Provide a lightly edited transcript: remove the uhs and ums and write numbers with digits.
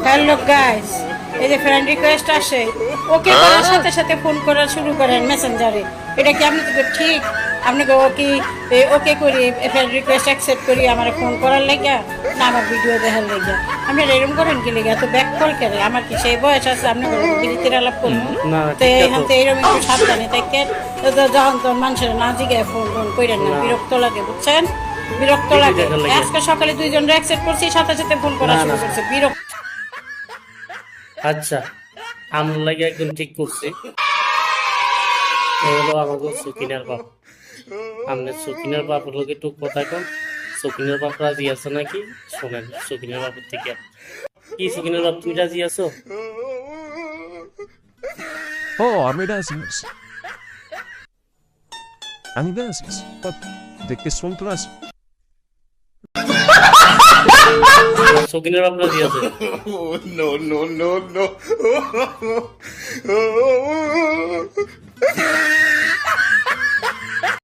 Hello guys, এই যে friend request আসে ওকে করার সাথে সাথে ফোন করা শুরু করেন মেসেঞ্জারে। এটা কি আপনাদের ঠিক? আপনাকে ওকে ওকে করি ফ্রেন্ড রিকোয়েস্ট অ্যাকসেপ্ট করি আমার ফোন করার লেগা না আমার ভিডিও দেখার লেগা? আপনারা এরকম করেন কি লেগা? এত ব্যাক কল করে আমার কি সেই বয়স আছে আপনি বিরতির আলাপ করবো? তো এখান থেকে এরকম একটু সাবধানে থাকেন। যখন তখন মানুষের না জিগায় ফোন টোন করেন না, বিরক্ত লাগে বুঝছেন? বিরক্ত লাগে। আজকে সকালে দুইজন অ্যাকসেপ্ট করছি, সাথে সাথে ফোন করা শুরু করছে, বিরক্ত। আচ্ছা, আমার লাগে একদম ঠিক করছি। এই হলো আমাকে সকিনার বাপ। আপনার সকিনার বাপ লোক একটু কথা কম। সকিনার বাপ রাজি আছে নাকি শোনেন সকিনার বাপের থেকে। কি সকিনার বাপ, তুমি রাজি আছো? আমি রাজিস। আমি রাজিস। দেখতে সন্ত্রাস। সকিনার বাপ রাজি আছে? No, no, no, no.